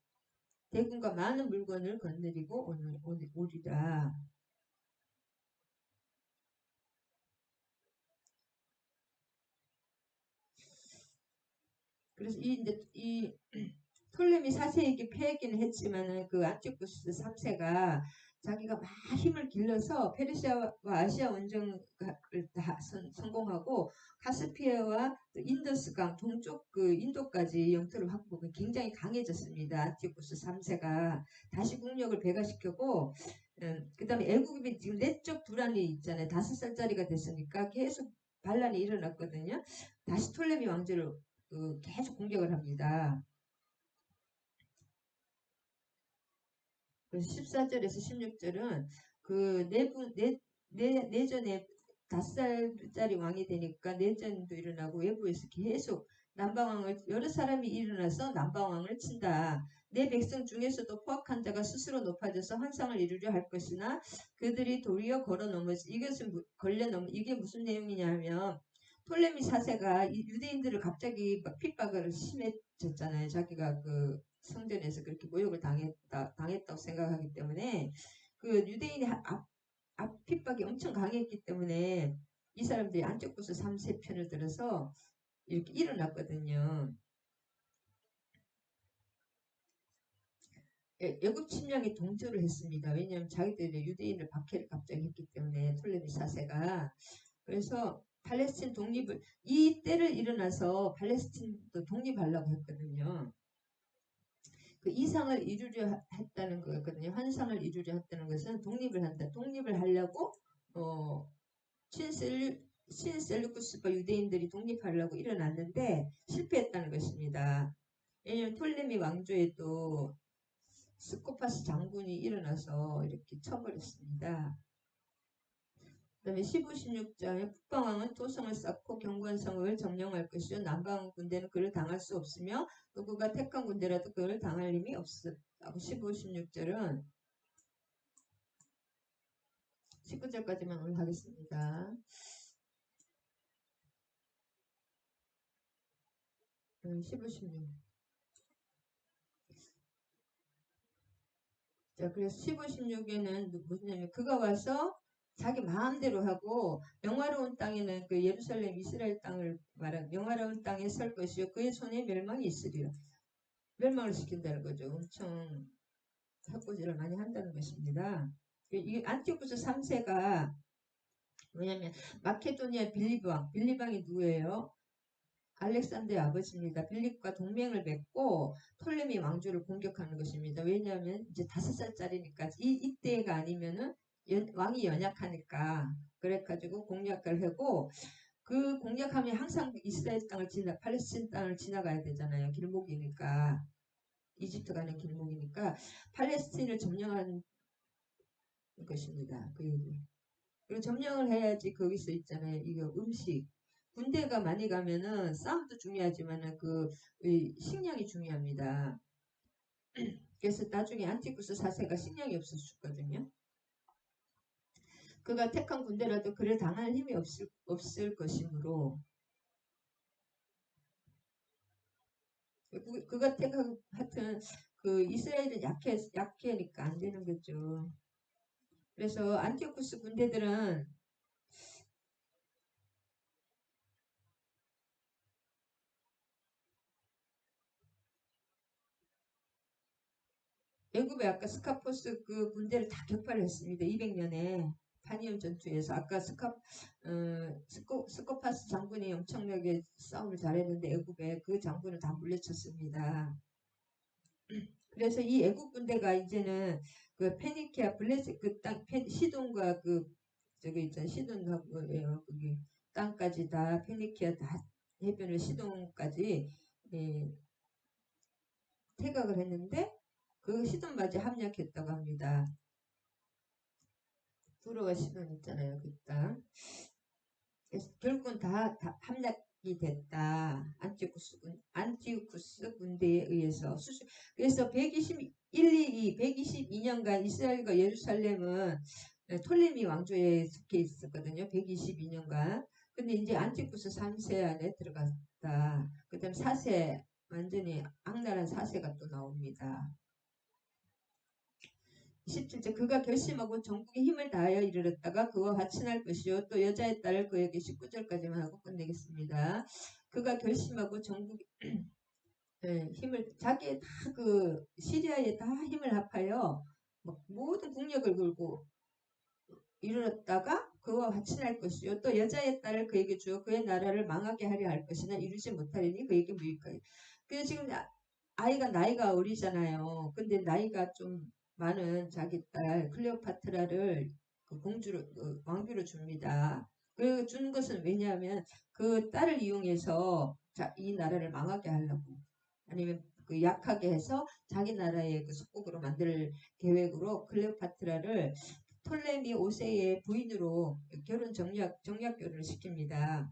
대군과 많은 물건을 거느리고 오리라. 그래서 이 톨레미 4세에게 패하기는 했지만은 그 안티오쿠스 3세가 자기가 막 힘을 길러서 페르시아와 아시아 원정을 다 성공하고 카스피아와 인더스강 동쪽 그 인도까지 영토를 확보하고 굉장히 강해졌습니다. 안티오쿠스 3세가 다시 국력을 배가시켰고 그 다음에 애국이 지금 내적 불안이 있잖아요. 5살짜리가 됐으니까 계속 반란이 일어났거든요. 다시 톨레미 왕조를 계속 공격을 합니다. 그래서 14절에서 16절은 그 내전에 5살짜리 왕이 되니까 내전도 일어나고 외부에서 계속 남방왕을 여러 사람이 일어나서 남방왕을 친다. 내 백성 중에서도 포악한 자가 스스로 높아져서 환상을 이루려 할 것이나 그들이 도리어 걸어 넘어지 이것은 걸려 넘어 이게 무슨 내용이냐 하면 톨레미 4세가 유대인들을 갑자기 막 핍박을 심해졌잖아요. 자기가 그 성전에서 그렇게 모욕을 당했다고 생각하기 때문에 그 유대인의 핍박이 엄청 강했기 때문에 이 사람들이 안티오쿠스 3세 편을 들어서 이렇게 일어났거든요. 애굽 침략에 동조를 했습니다. 왜냐하면 자기들이 유대인을 박해를 갑자기 했기 때문에 톨레미 4세가 그래서 팔레스틴 독립을 이 때를 일어나서 팔레스틴도 독립하려고 했거든요. 그 이상을 이루려 했다는 거였거든요. 환상을 이루려 했다는 것은 독립을 한다. 독립을 하려고 신셀루쿠스파 유대인들이 독립하려고 일어났는데 실패했다는 것입니다. 왜냐하면 톨레미 왕조에도 스코파스 장군이 일어나서 이렇게 쳐버렸습니다. 그 다음에 15, 16장에 북방왕은 토성을 쌓고 견고한 성을 점령할 것이요 남방 군대는 그를 당할 수 없으며 또 그가 택한 군대라도 그를 당할 힘이 없었다고 15, 16절은 19절까지만 오늘 하겠습니다. 15, 16. 자, 그래서 15, 16에는 무슨 그가 와서 자기 마음대로 하고 영화로운 땅에는 그 예루살렘 이스라엘 땅을 말한 영화로운 땅에 설 것이요 그의 손에 멸망이 있으리라. 멸망을 시킨다는 거죠. 엄청 해코지를 많이 한다는 것입니다. 이게 안티오쿠스 3세가 뭐냐면 마케도니아 빌립왕이 누구예요? 알렉산더의 아버지입니다. 빌립과 동맹을 맺고 톨레미 왕조를 공격하는 것입니다. 왜냐하면 이제 5살짜리니까 이때가 아니면은 왕이 연약하니까 그래가지고 공략을 하고 그 공략하면 항상 이스라엘 땅을 팔레스틴 땅을 지나가야 되잖아요. 길목이니까 이집트 가는 길목이니까 팔레스틴을 점령한 것입니다. 그 얘기. 그리고 점령을 해야지 거기서 있잖아요. 이거 음식. 군대가 많이 가면은 싸움도 중요하지만은 그 식량이 중요합니다. 그래서 나중에 안티쿠스 4세가 식량이 없어졌거든요. 그가 택한 군대라도 그를 당할 힘이 없을 것이므로 그가 택한 하여튼 그 이스라엘은 약해니까 안 되는 거죠. 그래서 안티오쿠스 군대들은 애굽의 아까 스카포스 그 군대를 다 격파를 했습니다. 200년에 파니온 전투에서 아까 스코파스 장군이 엄청나게 싸움을 잘했는데 애굽에 그 장군을 다 물리쳤습니다. 그래서 이 애국 군대가 이제는 그 페니키아 블레셋 그 땅 시돈과 그 저기 있잖아요. 시돈하고요. 거기 땅까지 다 페니키아 다 해변을 시돈까지 예, 태각을 했는데 그 시돈까지 합력했다고 합니다. 두로와 시돈 있잖아요. 그 땅. 그래서 결국은 다 함락이 됐다. 안티우쿠스 군대에 의해서 그래서 122년간 이스라엘과 예루살렘은 톨레미 왕조에 속해 있었거든요. 122년간. 근데 이제 안티쿠스 3세 안에 들어갔다. 그 다음 4세 완전히 악랄한 4세가 또 나옵니다. 27절 그가 결심하고 전국에 힘을 다하여 이르렀다가 그와 화친할 것이요 또 여자의 딸을 그에게 19절까지만 하고 끝내겠습니다. 그가 결심하고 전국 네, 힘을 자기의 다 그 시리아에 다 힘을 합하여 모든 국력을 걸고 이르렀다가 그와 화친할 것이요 또 여자의 딸을 그에게 주어 그의 나라를 망하게 하려 할 것이나 이루지 못하리니 그에게 무익하게. 그래서 지금 아이가 나이가 어리잖아요. 근데 나이가 좀 많은 자기 딸 클레오파트라를 그 공주로 왕비로 줍니다. 그 주는 것은 왜냐하면 그 딸을 이용해서 이 나라를 망하게 하려고 아니면 그 약하게 해서 자기 나라의 그 속국으로 만들 계획으로 클레오파트라를 톨레미 5세의 부인으로 정략 결혼을 시킵니다.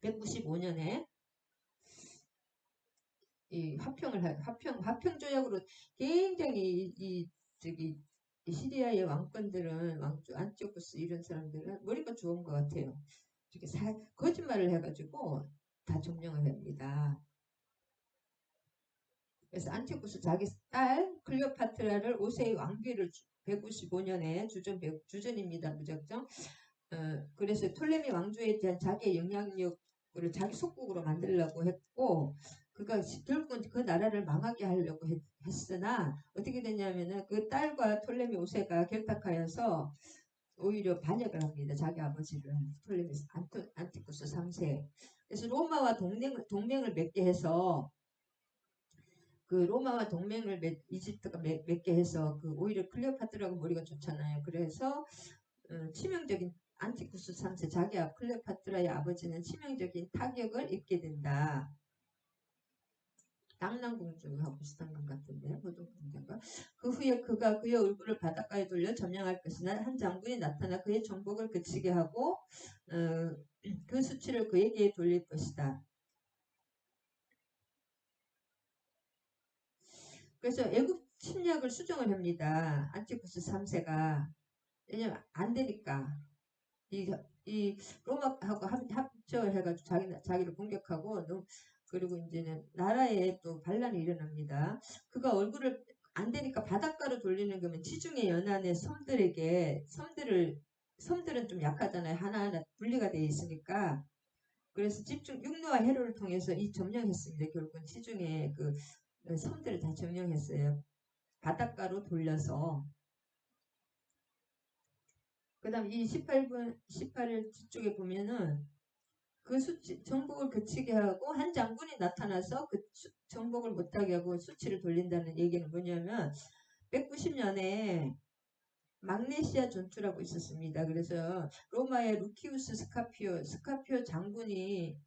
195년에 이 화평 조약으로 굉장히 저기 이 시리아의 왕권들은 왕조 안티오쿠스 이런 사람들은 머리가 좋은 것 같아요. 이렇게 거짓말을 해가지고 다 점령을 합니다. 그래서 안티오쿠스 자기 딸 클레오파트라를 5세의 왕비를 155년에 주전입니다. 무작정. 그래서 톨레미 왕조에 대한 자기의 영향력을 자기 속국으로 만들려고 했고 그가 결국은 그 나라를 망하게 하려고 했으나 어떻게 됐냐면은 그 딸과 톨레미 5세가 결탁하여서 오히려 반역을 합니다. 자기 아버지를 톨레미 안티쿠스 3세. 그래서 로마와 동맹을 맺게 해서 그 로마와 동맹을 이집트가 맺게 해서 그 오히려 클레오파트라고 머리가 좋잖아요. 그래서 치명적인 안티쿠스 3세 자기 클레오파트라의 아버지는 치명적인 타격을 입게 된다. 당랑공주하고 비슷한 것 같은데 호동공주가 그 후에 그가 그의 얼굴을 바닷가에 돌려 점령할 것이나 한 장군이 나타나 그의 정복을 그치게 하고 그 수치를 그에게 돌릴 것이다. 그래서 애굽 침략을 수정을 합니다. 안티쿠스 3세가 왜냐면 안 되니까 이 로마하고 합작을 해가지고 자기를 공격하고 그리고 이제는 나라에 또 반란이 일어납니다. 그가 얼굴을 안 되니까 바닷가로 돌리는 거면 지중해 연안의 섬들은 좀 약하잖아요. 하나하나 분리가 되어 있으니까. 그래서 육로와 해로를 통해서 점령했습니다. 결국은 지중해 그 섬들을 다 점령했어요. 바닷가로 돌려서. 그 다음 이 18일 뒤쪽에 보면은 그 정복을 그치게 하고 한 장군이 나타나서 그 정복을 못하게 하고 수치를 돌린다는 얘기는 뭐냐면 190년에 magnesia 전투라고 있었습니다. 그래서 로마의 루키우스 스카피오 장군이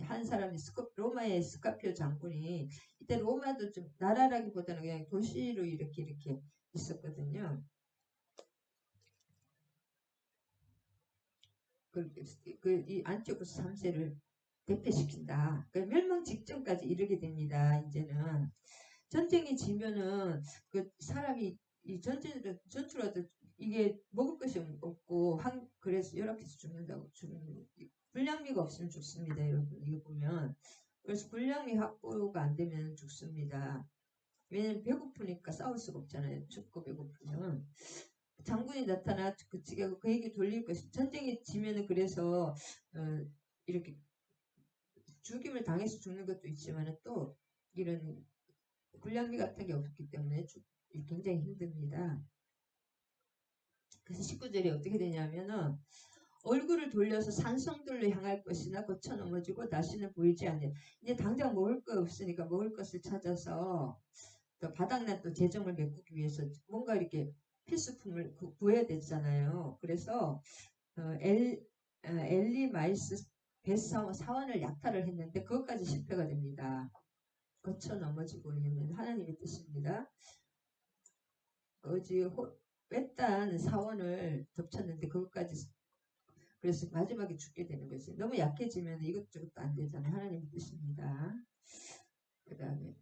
한 사람이 로마의 스카피오 장군이 이때 로마도 좀 나라라기보다는 그냥 도시로 이렇게 있었거든요. 이 안티오쿠스 3세를 대패시킨다. 그러니까 멸망 직전까지 이르게 됩니다. 이제는 전쟁이 지면은 그 사람이 이 전투라도 이게 먹을 것이 없고 그래서 열악해서 죽는다고 불량미가 없으면 죽습니다. 여러분 이거 보면 그래서 불량미 확보가 안 되면 죽습니다. 왜냐면 배고프니까 싸울 수가 없잖아요. 춥고 배고프면. 장군이 나타나 그에게 돌릴 것이 전쟁이 지면은 그래서 이렇게 죽임을 당해서 죽는 것도 있지만 또 이런 불량미 같은 게 없기 때문에 굉장히 힘듭니다. 그래서 19절에 어떻게 되냐면은 얼굴을 돌려서 산성들로 향할 것이나 거쳐 넘어지고 다시는 보이지 않는 이제 당장 먹을 거 없으니까 먹을 것을 찾아서 또 바닥난 또 재정을 메꾸기 위해서 뭔가 이렇게 필수품을 구해야 되잖아요. 그래서 엘리마이스 사원을 약탈을 했는데 그것까지 실패가 됩니다. 거쳐 넘어지고 있는 하나님의 뜻입니다. 외딴 사원을 덮쳤는데 그것까지 그래서 마지막에 죽게 되는 거지. 너무 약해지면 이것저것도 안 되잖아요. 하나님의 뜻입니다. 그 다음에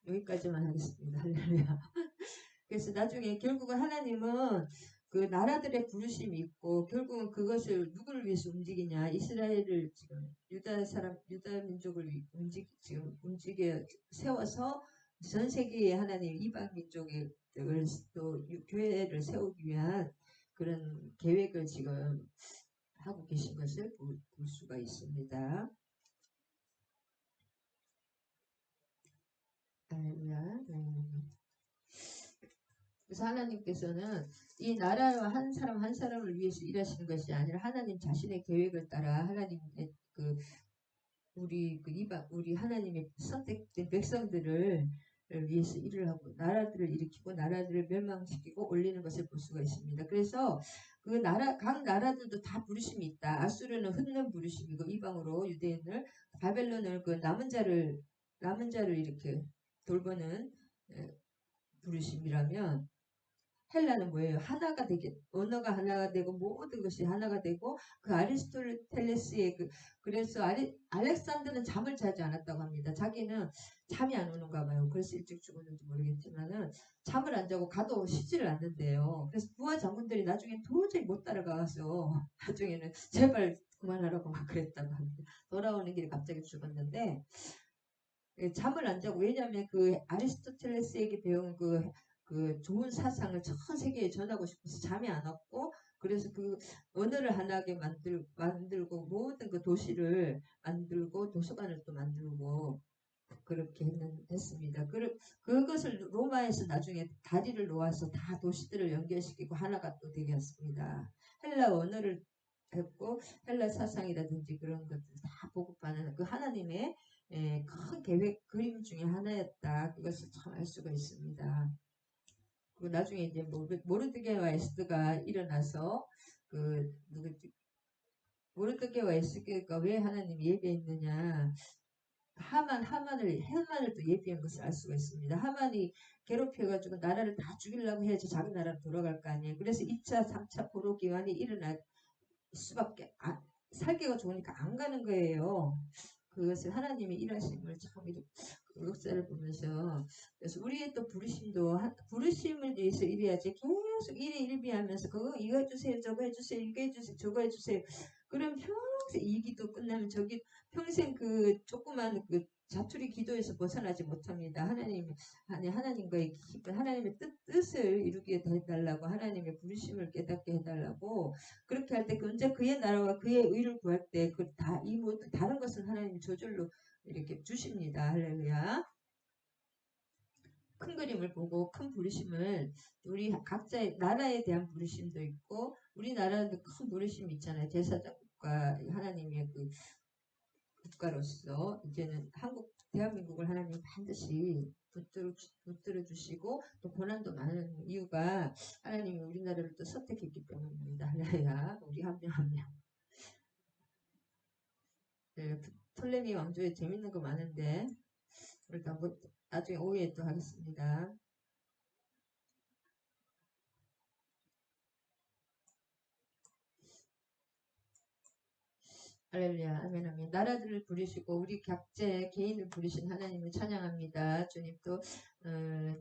여기까지만 하겠습니다. 할렐루야. 그래서 나중에 결국은 하나님은 그 나라들의 부르심이 있고 결국은 그것을 누구를 위해서 움직이냐 이스라엘을 지금 유다 민족을 지금 움직여 세워서 전 세계의 하나님 이방 민족의 또 교회를 세우기 위한 그런 계획을 지금 하고 계신 것을 볼 수가 있습니다. 할렐루야. 그래서 하나님께서는 이 나라와 한 사람 한 사람을 위해서 일하시는 것이 아니라 하나님 자신의 계획을 따라 하나님의 우리 하나님의 선택된 백성들을 위해서 일을 하고 나라들을 일으키고 나라들을 멸망시키고 올리는 것을 볼 수가 있습니다. 그래서 각 나라들도 다 부르심이 있다. 아수르는 흩는 부르심이고 이방으로 유대인을 바벨론을 그 남은 자를 이렇게 돌보는 부르심이라면 헬라는 뭐예요? 하나가 되게 언어가 하나가 되고 모든 것이 하나가 되고 그 아리스토텔레스의 그래서 알렉산더는 잠을 자지 않았다고 합니다. 자기는 잠이 안 오는가 봐요. 그래서 일찍 죽었는지 모르겠지만은 잠을 안 자고 가도 쉬지를 않는데요. 그래서 부하 장군들이 나중에 도저히 못 따라가서 나중에는 제발 그만하라고 막 그랬다고 합니다. 돌아오는 길에 갑자기 죽었는데 잠을 안 자고 왜냐하면 그 아리스토텔레스에게 배운 그 좋은 사상을 전 세계에 전하고 싶어서 잠이 안 왔고 그래서 그 언어를 하나하게 만들고 모든 그 도시를 만들고 도서관을 또 만들고 그렇게 했습니다. 그것을 로마에서 나중에 다리를 놓아서 다 도시들을 연결시키고 하나가 또 되겠습니다. 헬라 언어를 했고 헬라 사상이라든지 그런 것들 다 보급하는 그 하나님의 큰 계획 그림 중에 하나였다. 그것을 참 알 수가 있습니다. 그리고 나중에 이제 모르드게와 에스더가 일어나서 그 누구지 모르드게와 에스더가 왜 하나님 예배했느냐 하만을 또 예비한 것을 알 수가 있습니다. 하만이 괴롭혀가지고 나라를 다 죽이려고 해야지 자기 나라로 돌아갈 거 아니에요. 그래서 2차, 3차 포로 기환이 일어날 수밖에 살기가 좋으니까 안 가는 거예요. 그것을 하나님의 일하심을 참 그 역사를 보면서 그래서 우리의 또 부르심을 위해서 일해야지 계속 일에 일비하면서 그거 이거 해주세요 저거 해주세요 이거 해주세요 저거 해주세요 그럼 평생 이 기도 끝나면 저기 평생 그 조그만 그 자투리 기도에서 벗어나지 못합니다. 하나님과의 깊은 하나님의 뜻을 이루게 해달라고 하나님의 부르심을 깨닫게 해달라고 그렇게 할 때 언제 그의 나라와 그의 의를 구할 때 그 다 이 모든 다른 것은 하나님이 저절로 이렇게 주십니다. 할렐루야. 큰 그림을 보고 큰 부르심을 우리 각자의 나라에 대한 부르심도 있고 우리나라도 큰 부르심이 있잖아요. 제사장 국가 하나님의 그 국가로서 이제는 대한민국을 하나님 반드시 붙들어 주시고 또 고난도 많은 이유가 하나님이 우리나라를 또 선택했기 때문입니다. 할렐루야. 우리 한 명 한 명. 네, 톨레미 왕조에 재밌는 거 많은데 일단 뭐 나중에 오후에 또 하겠습니다. 할렐루야, 아멘, 아멘. 나라들을 부르시고 우리 각자의 개인을 부르신 하나님을 찬양합니다. 주님 또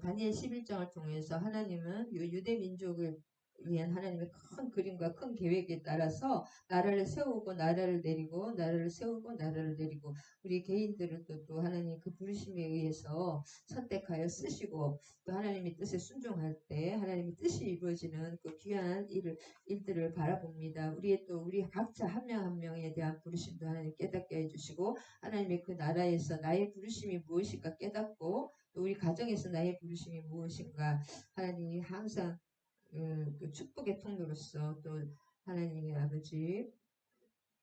다니엘 11장을 통해서 하나님은 유대 민족을 위한 하나님의 큰 그림과 큰 계획에 따라서 나라를 세우고 나라를 내리고 나라를 세우고 나라를 내리고 우리 개인들을 또 하나님 그 부르심에 의해서 선택하여 쓰시고 또 하나님의 뜻에 순종할 때 하나님의 뜻이 이루어지는 그 귀한 일들을 바라봅니다. 우리 각자 한 명 한 명에 대한 부르심도 하나님 깨닫게 해주시고 하나님의 그 나라에서 나의 부르심이 무엇인가 깨닫고 또 우리 가정에서 나의 부르심이 무엇인가 하나님이 항상 그 축복의 통로로서 또 하나님의 아버지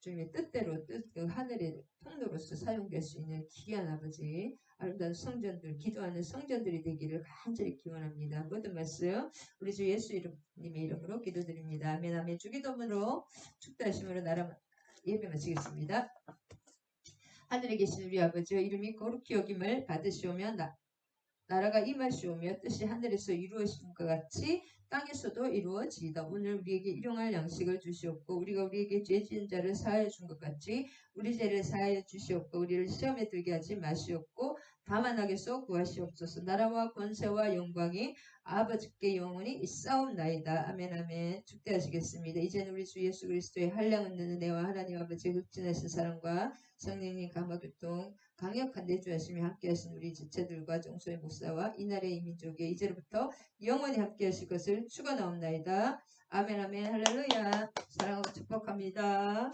주님의 뜻대로 그 하늘의 통로로서 사용될 수 있는 귀한 아버지 아름다운 성전들 기도하는 성전들이 되기를 간절히 기원합니다. 모든 말씀 우리 주 예수 님의 이름으로 기도드립니다. 아멘 아멘. 주기도문으로 축도하심으로 나라 예배 마치겠습니다. 하늘에 계신 우리 아버지와 이름이 거룩히 여김을 받으시오며 나라가 임하시오며 뜻이 하늘에서 이루어진 것 같이 땅에서도 이루어지이다. 오늘 우리에게 일용할 양식을 주시옵고 우리가 우리에게 죄 지은 자를 사하여 준 것 같이 우리 죄를 사하여 주시옵고 우리를 시험에 들게 하지 마시옵고 다만 악에서 구하시옵소서. 나라와 권세와 영광이 아버지께 영원히 있사옵나이다. 아멘 아멘. 축대하시겠습니다. 이제는 우리 주 예수 그리스도의 한량없는 은혜와 하나님 아버지의 극진하신 사랑과 성령님 감화교통 강력한 내주하심이 함께하신 우리 지체들과 정소의 목사와 이날의 이민족에 이제로부터 영원히 함께하실 것을 축원하옵나이다. 아멘 아멘 할렐루야. 사랑하고 축복합니다.